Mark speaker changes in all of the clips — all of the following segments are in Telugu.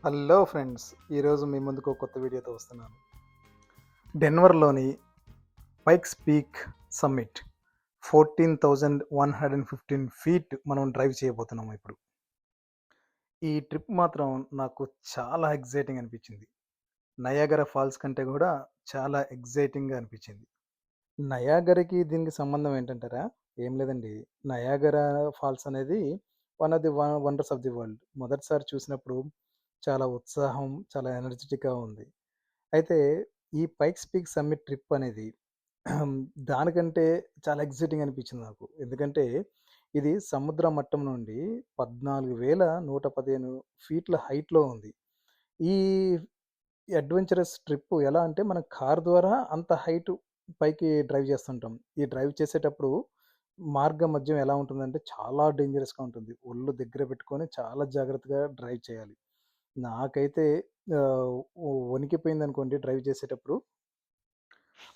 Speaker 1: Hello friends! ఈరోజు మీ ముందుకు ఒక కొత్త వీడియోతో వస్తున్నాను. డెన్వర్‌లోని పైక్స్ పీక్ సమ్మిట్ 14,115 ఫీట్ మనం డ్రైవ్ చేయబోతున్నాం ఇప్పుడు. ఈ ట్రిప్ మాత్రం నాకు చాలా ఎక్సైటింగ్ అనిపించింది. నయాగరా ఫాల్స్ కంటే కూడా చాలా ఎక్సైటింగ్‌గా అనిపించింది. నయాగరాకి దీనికి సంబంధం ఏంటంటారా? ఏం లేదండి. నయాగరా ఫాల్స్ అనేది one of the wonders of the world. మొదటిసారి చూసినప్పుడు చాలా ఉత్సాహం, చాలా ఎనర్జిటిక్‌గా ఉంది. అయితే ఈ పైక్స్ పీక్ సమ్మిట్ ట్రిప్ అనేది దానికంటే చాలా ఎక్సైటింగ్ అనిపించింది నాకు. ఎందుకంటే ఇది సముద్ర మట్టం నుండి 14,115 ఫీట్ల హైట్‌లో ఉంది. ఈ అడ్వెంచరస్ ట్రిప్ ఎలా అంటే మనం కార్ ద్వారా అంత హైట్ పైకి డ్రైవ్ చేస్తుంటాం. ఈ డ్రైవ్ చేసేటప్పుడు మార్గ మధ్యం ఎలా ఉంటుందంటే చాలా డేంజరస్‌గా ఉంటుంది. ఒళ్ళు దగ్గర పెట్టుకొని చాలా జాగ్రత్తగా డ్రైవ్ చేయాలి. నాకైతే ఆహ్, వణికిపోయిందనుకోండి డ్రైవ్ చేసేటప్పుడు.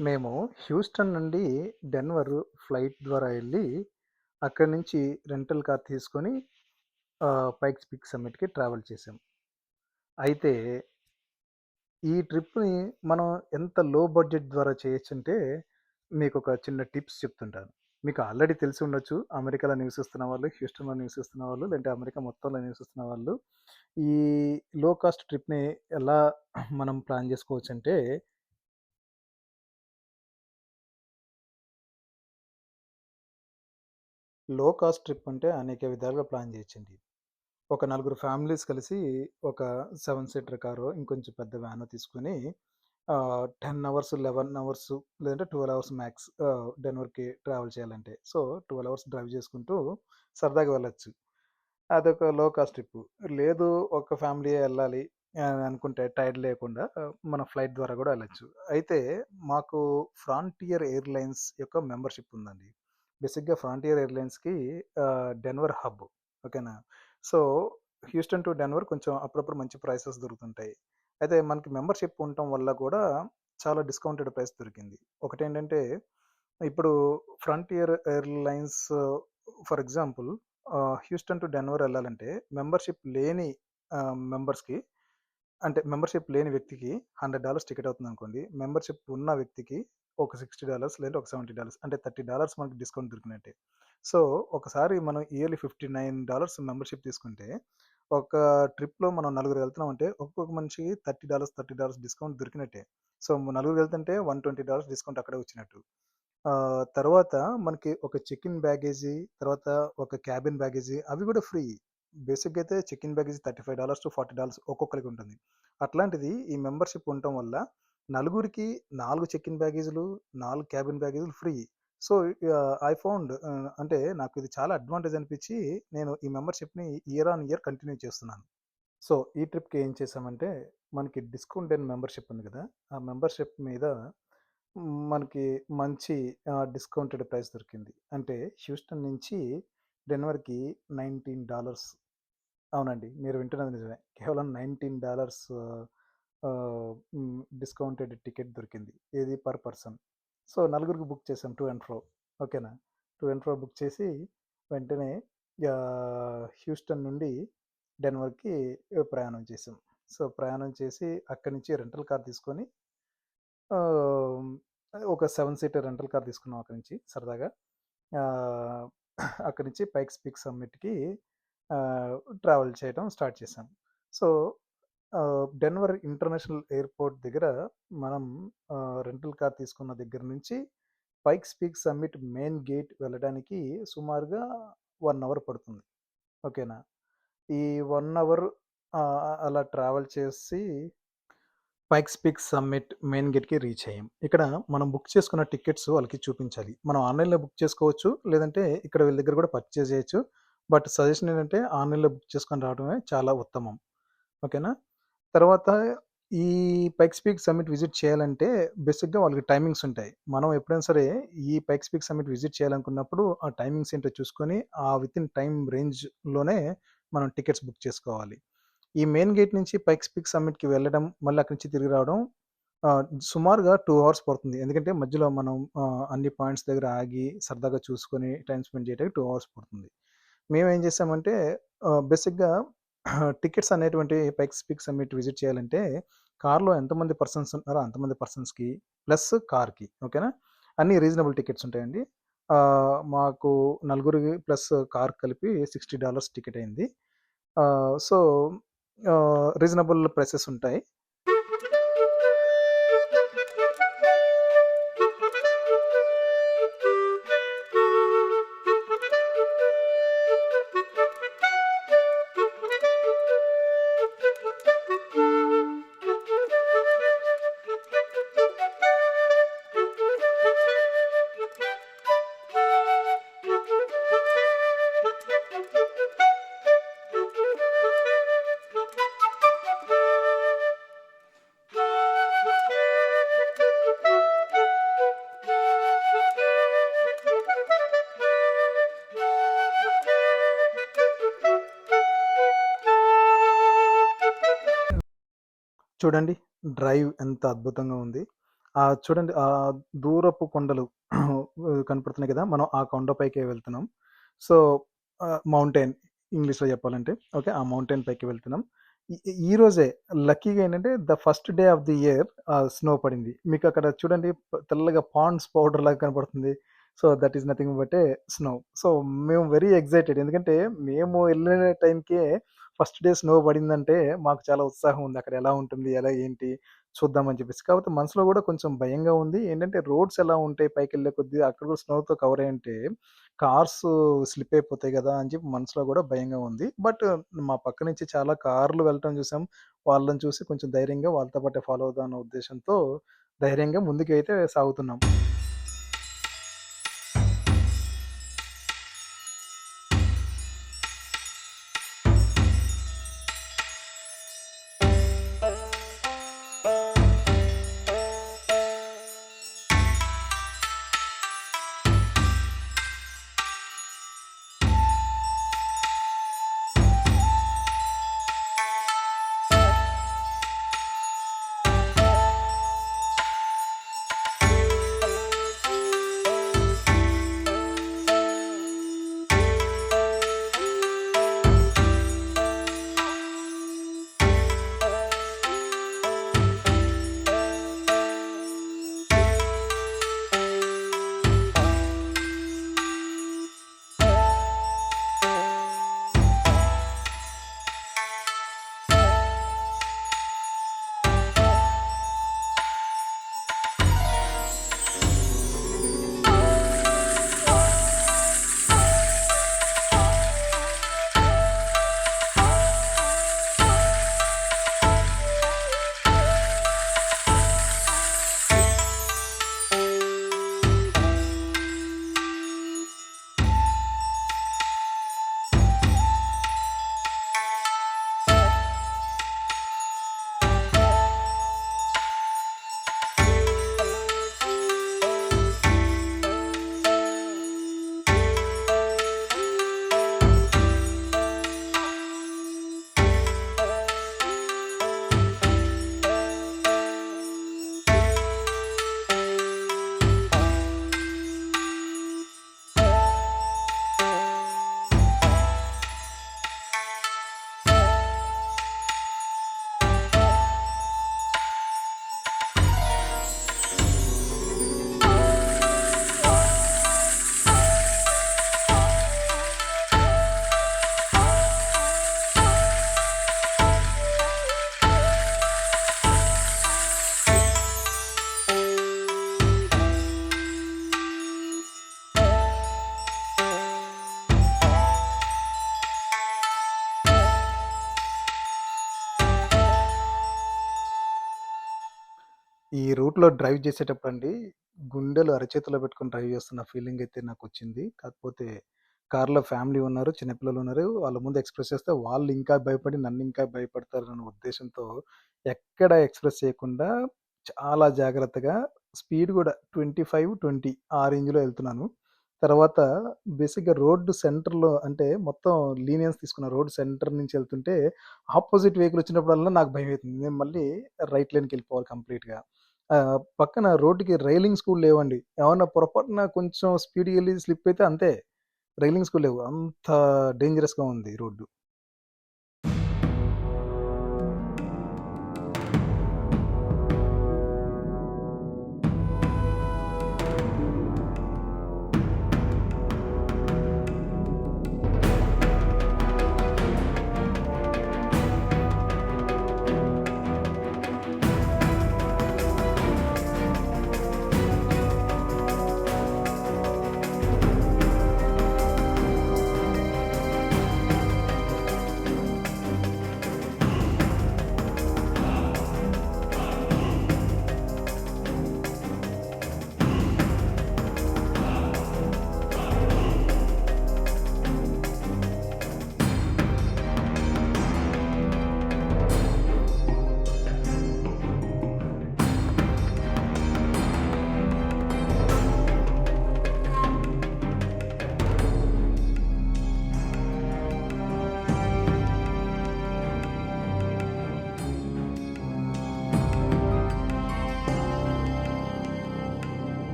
Speaker 1: మేము హ్యూస్టన్ నుండి డెన్వర్ ఫ్లైట్ ద్వారా వెళ్ళి, అక్కడి నుంచి రెంటల్ కార్ తీసుకొని పైక్స్ పీక్ సమ్మిట్‌కి ట్రావెల్ చేసాం. అయితే ఈ ట్రిప్‌ని మనం ఎంత లో బడ్జెట్ ద్వారా చేయొచ్చంటే, మీకొక చిన్న టిప్స్ చెప్తుంటాను. మీకు ఆల్రెడీ తెలిసి ఉండొచ్చు. అమెరికాలో నివసిస్తున్న వాళ్ళు, హ్యూస్టన్‌లో నివసిస్తున్న వాళ్ళు, లేదంటే అమెరికా మొత్తంలో నివసిస్తున్న వాళ్ళు, ఈ లో కాస్ట్ ట్రిప్‌ని ఎలా మనం ప్లాన్ చేసుకోవచ్చంటే, లో కాస్ట్ ట్రిప్ అంటే అనేక విధాలుగా ప్లాన్ చేయొచ్చండి. ఒక నలుగురు ఫ్యామిలీస్ కలిసి ఒక 7 సీటర్ కారో, ఇంకొంచెం పెద్ద వ్యానో తీసుకొని 10 అవర్స్, 11 అవర్స్ లేదంటే 12 అవర్స్ మ్యాక్స్ డెన్వర్‌కి ట్రావెల్ చేయాలంటే. సో, 12 అవర్స్ డ్రైవ్ చేసుకుంటూ సరదాగా వెళ్ళొచ్చు. అదొక లో కాస్ట్ ట్రిప్పు. లేదు ఒక ఫ్యామిలీయే ఎళ్ళాలి అని అనుకుంటే టైర్డ్ లేకుండా మనం ఫ్లైట్ ద్వారా కూడా వెళ్ళొచ్చు. అయితే మాకు ఫ్రాంటియర్ ఎయిర్‌లైన్స్ యొక్క మెంబర్‌షిప్ ఉందండి. బేసిక్‌గా ఫ్రాంటియర్ ఎయిర్‌లైన్స్‌కి డెన్వర్ హబ్. ఓకేనా? సో, హ్యూస్టన్ టు డెన్వర్ కొంచెం అప్పుడప్పుడు మంచి ప్రైసెస్ దొరుకుతుంటాయి. అయితే మనకి మెంబర్‌షిప్ ఉండటం వల్ల కూడా చాలా డిస్కౌంటెడ్ ప్రైస్ దొరికింది. ఒకటేంటంటే ఇప్పుడు Frontier Airlines for example Houston to Denver ఎళ్ళాలంటే మెంబర్‌షిప్ లేని మెంబర్స్‌కి, అంటే మెంబర్‌షిప్ లేని వ్యక్తికి $100 టికెట్ అవుతుందనుకోండి. మెంబర్‌షిప్ ఉన్న వ్యక్తికి ఒక $60 లేదంటే ఒక $70 అంటే $30 మనకి డిస్కౌంట్ దొరికినట్టే. సో, ఒకసారి మనం ఇయర్లీ $59 మెంబర్‌షిప్ తీసుకుంటే, ఒక ట్రిప్‌లో మనం నలుగురు వెళ్తున్నామంటే ఒక్కొక్క మనిషికి $30 డిస్కౌంట్ దొరికినట్టే. సో, నలుగురు వెళ్తుంటే $120 డిస్కౌంట్ అక్కడే వచ్చినట్టు. తర్వాత మనకి ఒక చెక్ ఇన్ బ్యాగేజీ, తర్వాత ఒక క్యాబిన్ బ్యాగేజీ అవి కూడా ఫ్రీ. బేసిక్‌గా అయితే చెక్ ఇన్ బ్యాగేజీ $35-40 ఒక్కొక్కరికి ఉంటుంది. అట్లాంటిది ఈ మెంబర్‌షిప్ ఉండటం వల్ల నలుగురికి 4 చెక్ ఇన్ బ్యాగేజీలు, 4 క్యాబిన్ బ్యాగేజీలు ఫ్రీ. సో, ఐ ఫౌండ్ అంటే నాకు ఇది చాలా అడ్వాంటేజ్ అనిపించి నేను ఈ మెంబర్‌షిప్‌ని ఇయర్ ఆన్ ఇయర్ కంటిన్యూ చేస్తున్నాను. సో, ఈ ట్రిప్‌కి ఏం చేశామంటే మనకి డిస్కౌంటెడ్ మెంబర్‌షిప్ ఉంది కదా! ఆ మెంబర్‌షిప్ మీద మనకి మంచి డిస్కౌంటెడ్ ప్రైస్ దొరికింది. అంటే హ్యూస్టన్ నుంచి డెన్వర్‌కి $19. అవునండి. మీరు వింటున్నది నిజమే. కేవలం $19 డిస్కౌంటెడ్ టికెట్ దొరికింది. ఏది పర్ పర్సన్. సో, నలుగురికి బుక్ చేసాం టు అండ్ ఫ్రో. ఓకేనా? టు అండ్ ఫ్రో బుక్ చేసి వెంటనే హ్యూస్టన్ నుండి డెన్వర్‌కి ప్రయాణం చేసాం. సో, ప్రయాణం చేసి అక్కడి నుంచి రెంటల్ కార్ తీసుకొని ఆహ్, ఒక 7 సీటర్ రెంటల్ కార్ తీసుకున్నాం అక్కడి నుంచి సరదాగా. ఆహ్, అక్కడి నుంచి పైక్స్ పీక్ సమ్మిట్‌కి ఆహ్, ట్రావెల్ చేయడం స్టార్ట్ చేశాం. సో, డెన్వర్ ఇంటర్నేషనల్ ఎయిర్‌పోర్ట్ దగ్గర మనం రెంటల్ కార్ తీసుకున్న దగ్గర నుంచి పైక్స్ పీక్ సమ్మిట్ మెయిన్ గేట్ వెళ్ళడానికి సుమారుగా 1 అవర్ పడుతుంది. ఓకేనా? ఈ 1 అవర్ అలా ట్రావెల్ చేసి పైక్స్ పీక్ సమ్మిట్ మెయిన్ గేట్‌కి రీచ్ అయ్యాం. ఇక్కడ మనం బుక్ చేసుకున్న టికెట్స్ వాళ్ళకి చూపించాలి. మనం ఆన్‌లైన్‌లో బుక్ చేసుకోవచ్చు. లేదంటే ఇక్కడ వీళ్ళ దగ్గర కూడా పర్చేజ్ చేయొచ్చు. బట్ సజెషన్ ఏంటంటే ఆన్‌లైన్‌లో బుక్ చేసుకొని రావడమే చాలా ఉత్తమం. ఓకేనా? తర్వాత ఈ పైక్స్ పీక్ సమ్మిట్ విజిట్ చేయాలంటే బేసిక్‌గా వాళ్ళకి టైమింగ్స్ ఉంటాయి. మనం ఎప్పుడైనా సరే ఈ పైక్స్ పీక్ సమ్మిట్ విజిట్ చేయాలనుకున్నప్పుడు ఆ టైమింగ్స్ ఏంటో చూసుకొని వితిన్ టైమ్ రేంజ్‌లోనే మనం టికెట్స్ బుక్ చేసుకోవాలి. ఈ మెయిన్ గేట్ నుంచి పైక్స్ పీక్ సమ్మిట్‌కి వెళ్ళడం, మళ్ళీ అక్కడి నుంచి తిరిగి రావడం సుమారుగా 2 అవర్స్ పడుతుంది. ఎందుకంటే మధ్యలో మనం అన్ని పాయింట్స్ దగ్గర ఆగి సరదాగా చూసుకొని టైమ్ స్పెండ్ చేయడానికి 2 అవర్స్ పడుతుంది. మేమేం చేసామంటే బేసిక్‌గా టికెట్స్ అనేటువంటివి పైక్స్ పీక్ సమ్మిట్ విజిట్ చేయాలంటే కార్‌లో ఎంతమంది పర్సన్స్ ఉంటున్నారో అంతమంది పర్సన్స్‌కి ప్లస్ కార్‌కి ఓకేనా? అన్నీ రీజనబుల్ టికెట్స్ ఉంటాయండి. మాకు నలుగురికి ప్లస్ కార్ కలిపి $60 టికెట్ అయింది. సో, రీజనబుల్ ప్రైసెస్ ఉంటాయి. చూడండి డ్రైవ్ ఎంత అద్భుతంగా ఉంది. చూడండి దూరపు కొండలు కనపడుతున్నాయి కదా! మనం ఆ కొండపైకే వెళ్తున్నాం. సో, మౌంటైన్ ఇంగ్లీష్‌లో చెప్పాలంటే ఓకే. ఆ మౌంటైన్ పైకి వెళ్తున్నాం. ఈ ఈరోజే లక్కీగా ఏంటంటే first day of the year snow పడింది. మీకక్కడ చూడండి తెల్లగా పాండ్స్ పౌడర్ లాగా కనపడుతుంది. So, that is nothing but A snow. So, మేము వెరీ ఎక్సైటెడ్. ఎందుకంటే మేము ఎళ్ళిన టైంకే ఫస్ట్ డే స్నో పడిందంటే మాకు చాలా ఉత్సాహం ఉంది. అక్కడ ఎలా ఉంటుంది? ఎలా ఏంటి? చూద్దామని చెప్పేసి. కాకపోతే మనసులో గూడా కొంచెం భయంగా ఉంది. ఏంటంటే రోడ్స్ ఎలా ఉంటాయి పైకెళ్ళే కొద్దీ అక్కడ కూడా స్నోతో కవర్ అయ్యుంటే కార్స్ స్లిప్ అయిపోతాయి గదా! అని చెప్పి మనసులో గూడా భయంగా ఉంది. బట్ మా పక్క నుంచి చాలా కార్లు వెళ్ళటం చూసాం. వాళ్ళని చూసి కొంచెం ధైర్యంగా వాళ్ళతో పాటే ఫాలో అవుదాం అన్న ఉద్దేశంతో ధైర్యంగా ముందుకైతే సాగుతున్నాం. ఈ రూట్‌లో డ్రైవ్ చేసేటప్పుడండి, గుండెలు అరచేతిలో పెట్టుకొని డ్రైవ్ చేస్తున్న ఫీలింగయితే నాకొచ్చింది. కాకపోతే కార్‌లో ఫ్యామిలీ ఉన్నారు, చిన్న పిల్లలున్నారు. వాళ్ళ ముందు ఎక్స్‌ప్రెస్ చేస్తే వాళ్ళు ఇంకా భయపడి నన్నింకా భయపడతారన్న ఉద్దేశంతో ఎక్కడ ఎక్స్‌ప్రెస్ చేయకుండా చాలా జాగ్రత్తగా స్పీడ్ గూడా 25, 20 ఆ రేంజ్‌లో ఎళ్తున్నాను. తర్వాత బేసిక్‌గా రోడ్డు సెంటర్‌లో అంటే మొత్తం లీనియన్స్ తీసుకున్న రోడ్ సెంటర్ నుంచి ఎళ్తుంటే ఆపోజిట్ వెహికల్ వచ్చినప్పుడల్లా నాకు భయమైతుంది. నేను మళ్ళీ రైట్ లేన్‌కెళ్ళిపోవాలి కంప్లీట్‌గా. పక్కన రోడ్డుకి రైలింగ్స్ కూడా లేవండి. ఏమన్నా పొరపాటున కొంచెం స్పీడ్‌గెళ్లి స్లిప్ అయితే అంతే. రైలింగ్స్ కూడా లేవు. అంత డేంజరస్‌గా ఉంది రోడ్డు.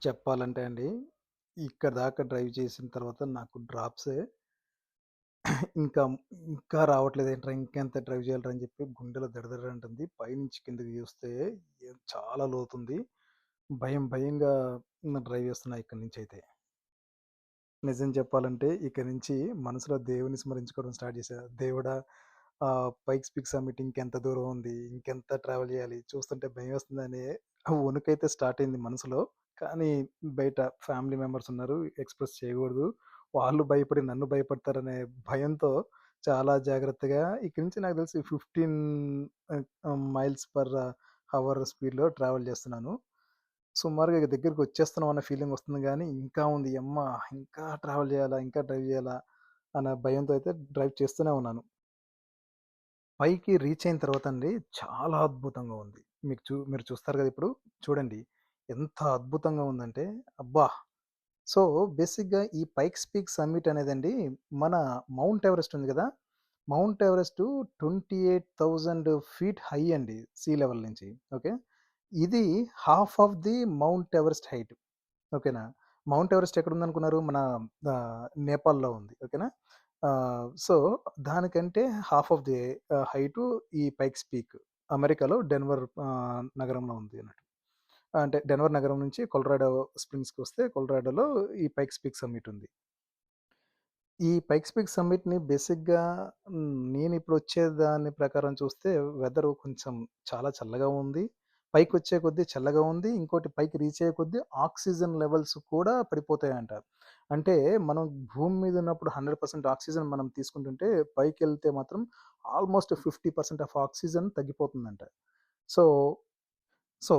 Speaker 1: చెప్పాలంటే అండి, ఇక్కడ దాకా డ్రైవ్ చేసిన తర్వాత నాకు డ్రాప్సే ఇంకా, ఇంకా రావట్లేదేంట్రా ఇంకెంత డ్రైవ్ చేయాలిరా అని చెప్పి గుండెలో దడదడ అంటుంది. పైనుంచి కిందకి చూస్తే చాలా లోతుంది. భయంగా డ్రైవ్ చేస్తున్నా ఇక్కడి నుంచయితే. నిజం చెప్పాలంటే ఇక నుంచి మనసులో దేవుడిని స్మరించుకోవడం స్టార్ట్ చేశా. దేవుడా పైక్స్ పీక్ సమ్మిట్ ఇంకెంత దూరం ఉంది? ఇంకెంత ట్రావెల్ చేయాలి? చూస్తుంటే భయమేస్తుందనే వణుకైతే స్టార్ట్ అయింది మనసులో. కానీ బయట ఫ్యామిలీ మెంబర్స్ ఉన్నారు. ఎక్స్‌ప్రెస్ చేయకూడదు. వాళ్ళు భయపడి నన్ను భయపడతారనే భయంతో చాలా జాగ్రత్తగా ఇక్కడి నుంచి నాకు తెలిసి 15 మైల్స్ పర్ హవర్ స్పీడ్‌లో ట్రావెల్ చేస్తున్నాను. సుమారుగా ఇక దగ్గరికొచ్చేస్తున్నాం అన్న ఫీలింగ్ వస్తుంది గానీ, ఇంకా ఉంది యమ్మ ఇంకా ట్రావెల్ చేయాలా? ఇంకా డ్రైవ్ చేయాలా? అన్న భయంతో అయితే డ్రైవ్ చేస్తూనే ఉన్నాను. పైకి రీచ్ అయిన తర్వాత అండి చాలా అద్భుతంగా ఉంది. మీరు చూస్తారు కదా ఇప్పుడు. చూడండి ఎంత అద్భుతంగా ఉందంటే అబ్బా! సో, బేసిక్‌గా ఈ పైక్స్ పీక్ సమ్మిట్ అనేదండి మన మౌంట్ ఎవరెస్ట్ ఉంది గదా! మౌంట్ ఎవరెస్ట్ 28,000 ఫీట్ హై అండి సీ లెవెల్ నుంచి. ఓకే. ఇది half of the Mount Everest height. ఓకేనా. మౌంట్ ఎవరెస్ట్ ఎక్కడుందనుకున్నారు? మన నేపాల్‌లో ఉంది. ఓకేనా. సో, దానికంటే హాఫ్ ఆఫ్ ది హైటు ఈ పైక్స్ పీక్. అమెరికాలో డెన్వర్ నగరంలో ఉంది అన్నట్టు. అంటే డెన్వర్ నగరం నుంచి కొలరాడో స్ప్రింగ్స్‌కొస్తే కొలరాడోలో ఈ పైక్స్ పీక్ సమ్మిట్ ఉంది. ఈ పైక్స్ పీక్ సమ్మిట్‌ని బేసిక్‌గా నేనిప్పుడు వచ్చే దాని ప్రకారం చూస్తే వెదరు కొంచెం చాలా చల్లగా ఉంది. పైకొచ్చే కొద్దీ చల్లగా ఉంది. ఇంకోటి పైకి రీచ్ అయ్యే కొద్దీ ఆక్సిజన్ లెవెల్స్ కూడా పడిపోతాయంట. అంటే మనం భూమి మీద ఉన్నప్పుడు 100% ఆక్సిజన్ మనం తీసుకుంటుంటే పైకెళ్తే మాత్రం ఆల్‌మోస్ట్ 50% ఆఫ్ ఆక్సిజన్ తగ్గిపోతుందంట. సో, సో,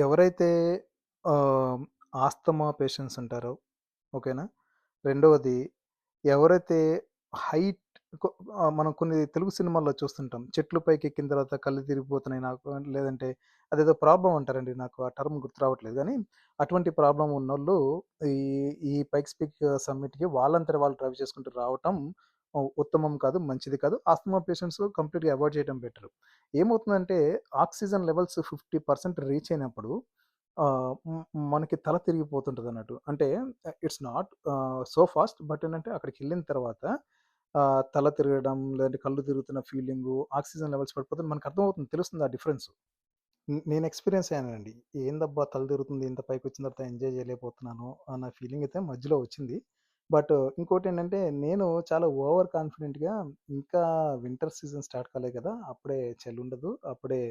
Speaker 1: ఎవరైతే ఆహ్, ఆస్తమా పేషెంట్స్ ఉంటారో ఓకేనా. రెండవది ఎవరైతే హైట్ మనం కొన్ని తెలుగు సినిమాల్లో చూస్తుంటాం. చెట్లు పైకెక్కిన తర్వాత కళ్ళు తిరిగిపోతున్నాయి నాకు లేదంటే అదేదో ప్రాబ్లమ్ అంటారండి. నాకు ఆ టర్మ్ గుర్తు రావట్లేదు గానీ, అటువంటి ప్రాబ్లమ్ ఉన్నోళ్ళు ఈ ఈ పైక్స్ పీక్ సమ్మిట్‌కి వాళ్ళంతట వాళ్ళు డ్రైవ్ చేసుకుంటూ రావటం ఉత్తమం కాదు, మంచిది కాదు. ఆస్తమా పేషెంట్స్ కంప్లీట్‌గా అవాయిడ్ చేయడం బెటరు. ఏమవుతుందంటే ఆక్సిజన్ లెవెల్స్ 50% రీచ్ అయినప్పుడు మనకి తల తిరిగిపోతుంటదన్నట్టు. అంటే it's not so fast but ఏంటంటే అక్కడికెళ్ళిన తర్వాత తల తిరగడం, లేదంటే కళ్ళు తిరుగుతున్న ఫీలింగు, ఆక్సిజన్ లెవెల్స్ పడిపోతే మనకర్థమవుతుంది. తెలుస్తుంది ఆ డిఫరెన్స్. నేను ఎక్స్‌పీరియన్స్ అయ్యానండి. ఏందబ్బా! తల తిరుగుతుంది. ఇంత పైకొచ్చిన తర్వాత ఎంజాయ్ చేయలేకపోతున్నాను అన్న ఫీలింగ్ అయితే మధ్యలో వచ్చింది. బట్ ఇంకోటేంటంటే నేను చాలా ఓవర్ కాన్ఫిడెంట్‌గా ఇంకా వింటర్ సీజన్ స్టార్ట్ కాలేదు కదా! అప్పుడే చలుండదు. అప్పుడే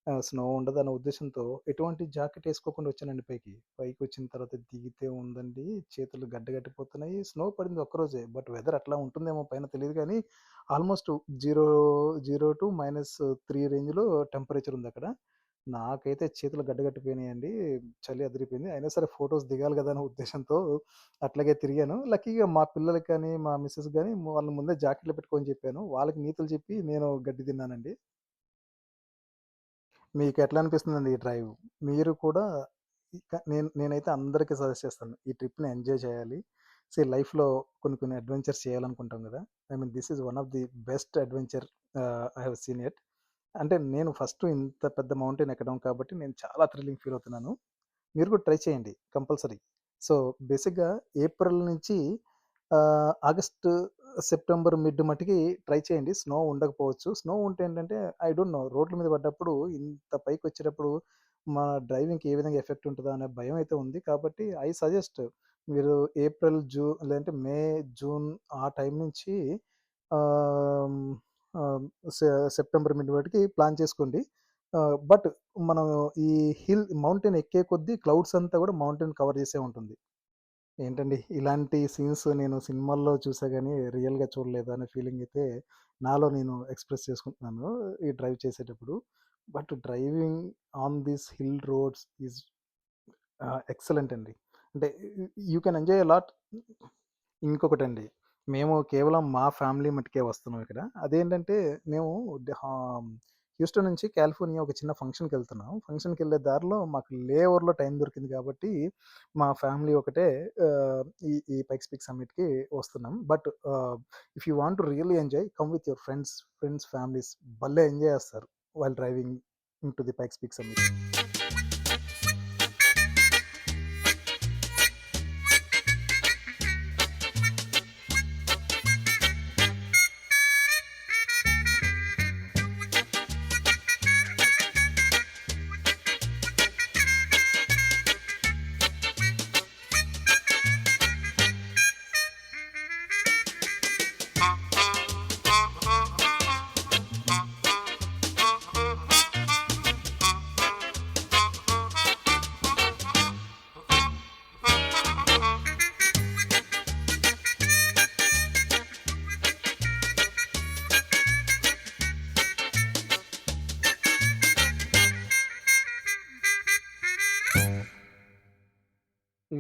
Speaker 1: స్నో ఉండదన్న ఉద్దేశంతో ఎటువంటి జాకెట్ ఏసుకోకుండా వచ్చానండి పైకి. పైకొచ్చిన తర్వాత దిగితే ఉందండి చేతులు గడ్డగట్టిపోతున్నాయి. స్నో పడింది ఒక్కరోజే. బట్ వెదర్ అట్లా ఉంటుందేమో పైన తెలీదు గానీ ఆల్‌మోస్ట్ 0, 0-3 రేంజ్‌లో టెంపరేచర్ ఉందక్కడ. నాకైతే చేతులు గడ్డగట్టిపోయినాయండి. చలి అదిరిపోయింది. అయినా సరే ఫోటోస్ దిగాలి గదా! అనే ఉద్దేశ్యంతో అట్లాగే తిరిగాను. లక్కీగా మా పిల్లలకి కానీ, మా మిసెస్‌కి గాని వాళ్ళని ముందే జాకెట్లు పెట్టుకోమని చెప్పాను. వాళ్ళకి నీతులు చెప్పి నేను గడ్డి తిన్నానండి. మీకెట్లా అనిపిస్తుందండి ఈ డ్రైవ్? మీరు కూడా నేనైతే అందరికి సజెస్ట్ చేస్తాను. ఈ ట్రిప్‌ని ఎంజాయ్ చేయాలి. లైఫ్‌లో కొన్ని అడ్వెంచర్స్ చేయాలనుకుంటాం గదా! I mean this is one of the best adventure I have seen it. అంటే నేను ఫస్ట్ ఇంత పెద్ద మౌంటైన్ ఎక్కడం కాబట్టి నేను చాలా థ్రిల్లింగ్ ఫీల్ అవుతున్నాను. మీరు కూడా ట్రై చేయండి కంపల్సరీ. సో, బేసిక్‌గా ఏప్రిల్ నుంచి ఆగస్టు, సెప్టెంబర్ మిడ్ మటికి ట్రై చేయండి. స్నో ఉండకపోవచ్చు. స్నో ఉంటే ఏంటంటే ఐ డోంట్ నో రోడ్ల మీద పడ్డప్పుడు ఇంత పైకొచ్చేటప్పుడు మన డ్రైవింగ్‌కి ఏ విధంగా ఎఫెక్ట్ ఉంటదా అనే భయం అయితే ఉంది. కాబట్టి ఐ సజెస్ట్ మీరు ఏప్రిల్, లేదంటే మే, జూన్ ఆ టైం నుంచి ఆహ్, ఆహ్, సె సెప్టెంబర్ మిడ్ వరకి ప్లాన్ చేసుకోండి. బట్ మనం ఈ మౌంటైన్ ఎక్కే కొద్దీ క్లౌడ్స్ అంతా కూడా మౌంటైన్ కవర్ చేసే ఉంటుంది. ఏంటండి ఇలాంటి సీన్స్ నేను సినిమాల్లో చూసా గానీ రియల్‌గా చూడలేదు అనే ఫీలింగ్ అయితే నాలో నేను ఎక్స్‌ప్రెస్ చేసుకుంటున్నాను ఈ డ్రైవ్ చేసేటప్పుడు. But driving on these hill roads is excellent అండి. అంటే you can enjoy a lot. ఇంకొకటండి. మేము కేవలం మా ఫ్యామిలీ మట్టుకే వస్తున్నాం ఇక్కడ. అదేంటంటే మేము హ్యూస్టన్ నుంచి కాలిఫోర్నియా ఒక చిన్న ఫంక్షన్‌కెళ్తున్నాం. ఫంక్షన్‌కెళ్ళే దారిలో మాకు లే ఓవర్‌లో టైం దొరికింది కాబట్టి, మా ఫ్యామిలీ ఒకటే ఈ పైక్స్ పీక్ సమ్మిట్‌కి వస్తున్నాం. But if you want to really enjoy come with your friends, families భలే ఎంజాయ్ చేస్తారు. While driving into the Pikes Peak summit.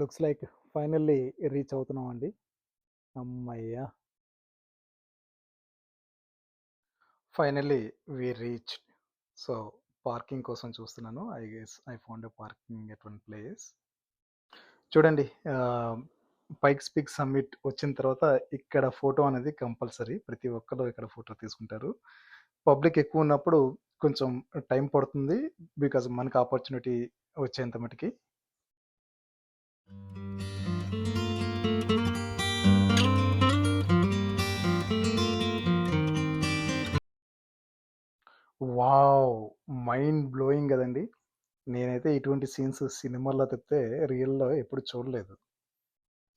Speaker 1: Looks like finally reach అవుతున్నామండి. హమ్మయ్య! Finally we reached. So, parking కోసం చూస్తున్నాను. I found a parking at one place. చూడండి, పైక్స్ పీక్ సమ్మిట్ వచ్చిన తర్వాత ఇక్కడ ఫోటో అనేది కంపల్సరీ. ప్రతి ఒక్కరు ఇక్కడ ఫోటో తీసుకుంటారు. పబ్లిక్ ఎక్కువ ఉన్నప్పుడు కొంచెం టైం పడుతుంది. బికాజ్ మనకు ఆపర్చునిటీ వచ్చేంత మటికి. వావ్! మైండ్ బ్లోయింగ్ గదండీ! నేనైతే ఇటువంటి సీన్స్ సినిమాల్లో తప్పితే రియల్‌లో ఎప్పుడు చూడలేదు.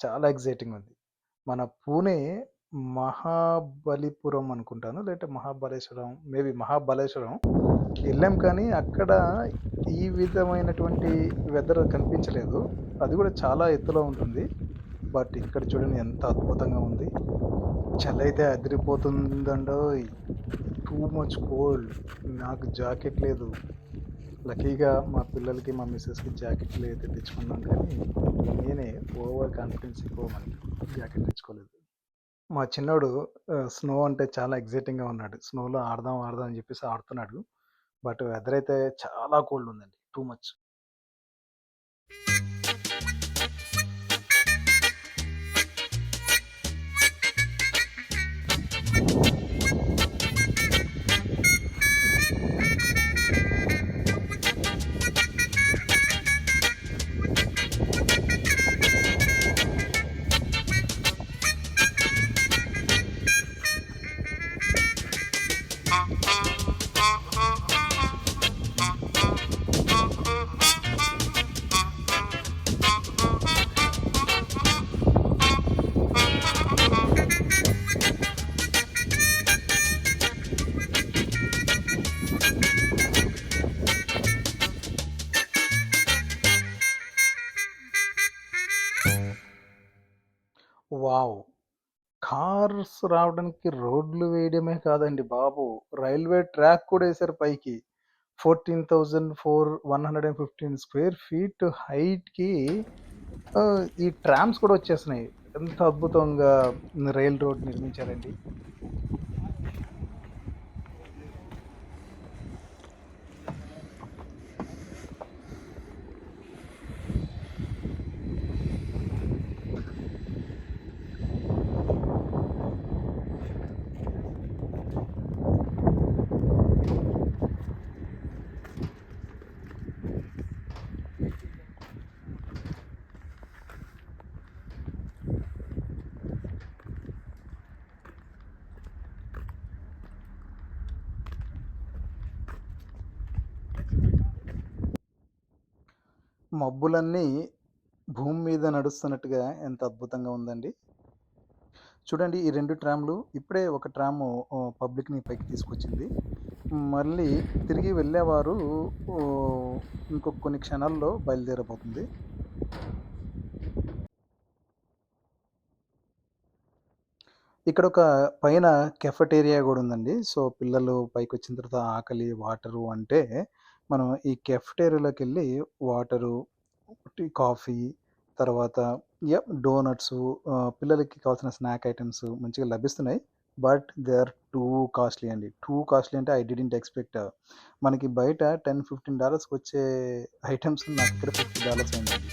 Speaker 1: చాలా ఎక్సైటింగ్ ఉంది. మన పూణే మహాబలిపురం అనుకుంటాను. లేదంటే మహాబలేశ్వరం, మేబీ మహాబలేశ్వరం ఎళ్ళాం, కానీ అక్కడ ఈ విధమైనటువంటి వెదర్ కనిపించలేదు. అది కూడా చాలా ఎత్తులో ఉంటుంది. బట్ ఇక్కడ చూడండి ఎంత అద్భుతంగా ఉంది. చలైతే అదిరిపోతుందండోయ్! Too much cold. నాకు జాకెట్ లేదు. లక్కీగా మా పిల్లలకి, మా మిసెస్‌కి జాకెట్లు అయితే తెచ్చుకున్నాం, కానీ నేనే ఓవర్ కాన్ఫిడెన్స్ ఎక్కువమని జాకెట్ తెచ్చుకోలేదు. మా చిన్నోడు స్నో అంటే చాలా ఎక్సైటింగ్‌గా ఉన్నాడు. స్నోలో ఆడదాం, ఆడదాం అని చెప్పేసి ఆడుతున్నాడు. బట్ వెదర్ అయితే చాలా కోల్డ్ ఉందండి. Too much. వావ్! కార్స్ రావడానికి రోడ్లు వేయడమే కాదండి బాబు! రైల్వే ట్రాక్ కూడా ఏసారు పైకి. 14,115 స్క్వేర్ ఫీట్ హైట్‌కి ఈ ట్రామ్స్ కూడా వచ్చేస్తున్నాయి. ఎంత అద్భుతంగా రైల్ రోడ్ నిర్మించారండి. మబ్బులన్నీ భూమి మీద నడుస్తున్నట్టుగా ఎంత అద్భుతంగా ఉందండి. చూడండి, ఈ 2 ట్రామ్‌లు ఇప్పుడే ఒక ట్రాము పబ్లిక్‌ని పైకి తీసుకొచ్చింది. మళ్ళీ తిరిగి వెళ్ళేవారు ఇంకొక కొన్ని క్షణాల్లో బయలుదేరబోతుంది. ఇక్కడ ఒక పైన కెఫెటేరియా గూడా ఉందండి. సో, పిల్లలు పైకొచ్చిన తర్వాత ఆకలి, వాటరు అంటే మనం ఈ కెఫెటేరియాలోకెళ్ళి వాటరు, కాఫీ, తర్వాత డోనట్సు, పిల్లలకి కావాల్సిన స్నాక్ ఐటెమ్స్ మంచిగా లభిస్తున్నాయి. But they are too costly అండి. టూ కాస్ట్‌లీ అంటే ఐ డిడ్న్ట్ ఎక్స్‌పెక్ట్. మనకి బయట $10, $15కి వచ్చే ఐటెమ్స్ నాకిక్కడ $50 అయిందండి.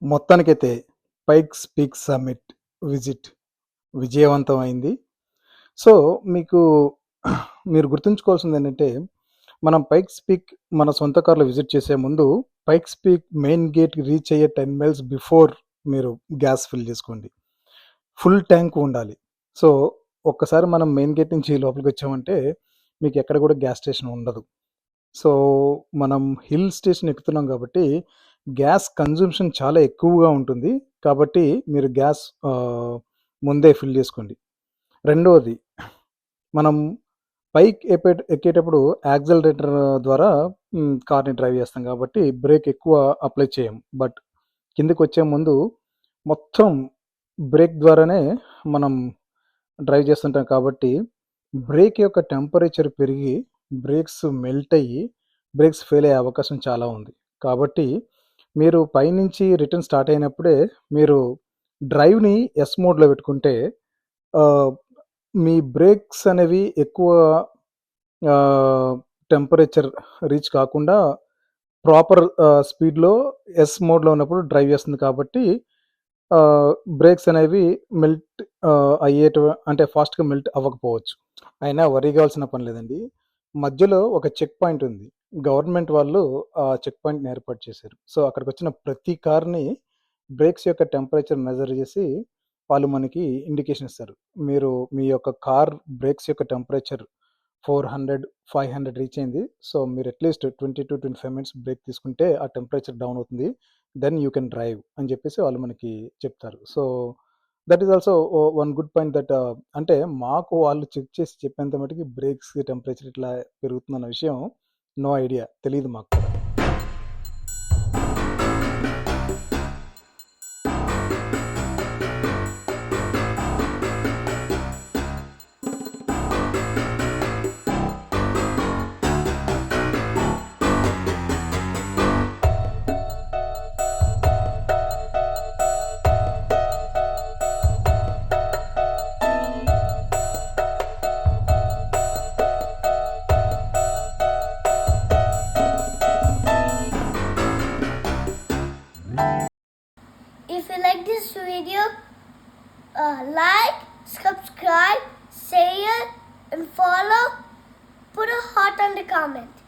Speaker 1: మొత్తానికైతే పైక్స్ పీక్ సమ్మిట్ విజిట్ విజయవంతం అయింది. సో, మీకు మీరు గుర్తుంచుకోవాల్సిందేంటంటే, మనం పైక్స్ పీక్ మన సొంత కార్‌లో విజిట్ చేసే ముందు పైక్స్ పీక్ మెయిన్ గేట్‌కి రీచ్ అయ్యే 10 మైల్స్ బిఫోర్ మీరు గ్యాస్ ఫిల్ చేసుకోండి. ఫుల్ ట్యాంక్ ఉండాలి. సో, ఒక్కసారి మనం మెయిన్ గేట్ నుంచి లోపలికొచ్చామంటే మీకెక్కడ కూడా గ్యాస్ స్టేషన్ ఉండదు. సో, మనం హిల్ స్టేషన్ ఎక్కుతున్నాం కాబట్టి గ్యాస్ కన్జంప్షన్ చాలా ఎక్కువగా ఉంటుంది. కాబట్టి మీరు గ్యాస్ ముందే ఫిల్ చేసుకోండి. రెండోది, మనం ఎక్కేటప్పుడు యాక్సిలరేటర్ ద్వారా కార్‌ని డ్రైవ్ చేస్తాం కాబట్టి బ్రేక్ ఎక్కువ అప్లై చేయం. బట్ కిందకొచ్చే ముందు మొత్తం బ్రేక్ ద్వారానే మనం డ్రైవ్ చేస్తుంటాం కాబట్టి బ్రేక్ యొక్క టెంపరేచర్ పెరిగి బ్రేక్స్ మెల్ట్ అయ్యి బ్రేక్స్ ఫెయిల్ అయ్యే అవకాశం చాలా ఉంది. కాబట్టి మీరు పైనుంచి రిటర్న్ స్టార్ట్ అయినప్పుడే మీరు డ్రైవ్‌ని ఎస్ మోడ్‌లో పెట్టుకుంటే ఆహ్, మీ బ్రేక్స్ అనేవి ఎక్కువ టెంపరేచర్ రీచ్ కాకుండా ప్రాపర్ స్పీడ్‌లో ఎస్ మోడ్‌లో ఉన్నప్పుడు డ్రైవ్ చేస్తుంది కాబట్టి బ్రేక్స్ అనేవి మెల్ట్ అంటే ఫాస్ట్‌గా మెల్ట్ అవ్వకపోవచ్చు. అయినా వరీ కావాల్సిన పని లేదండి. మధ్యలో ఒక చెక్ పాయింట్ ఉంది. గవర్నమెంట్ వాళ్ళు ఆ చెక్ పాయింట్‌ని ఏర్పాటు చేశారు. సో, అక్కడికొచ్చిన ప్రతి కార్‌ని బ్రేక్స్ యొక్క టెంపరేచర్ మెజర్ చేసి వాళ్ళు మనకి ఇండికేషన్ ఇస్తారు. మీరు మీ యొక్క కార్ బ్రేక్స్ యొక్క టెంపరేచర్ 400, 500 రీచ్ అయింది. సో, మీరు అట్‌లీస్ట్ 20-25 మినిట్స్ బ్రేక్ తీసుకుంటే ఆ టెంపరేచర్ డౌన్ అవుతుంది. దెన్ యూ కెన్ డ్రైవ్ అని చెప్పేసి వాళ్ళు మనకి చెప్తారు. So, that is also one good point that అంటే మాకు వాళ్ళు చెక్ చేసి చెప్పేంత మటికి బ్రేక్స్ టెంపరేచర్ ఇట్లా పెరుగుతుందన్న విషయం నో ఐడియా. తెలీదు మాకు కూడా.
Speaker 2: If you like this video, like, subscribe, share, and follow. Put a heart on the comment.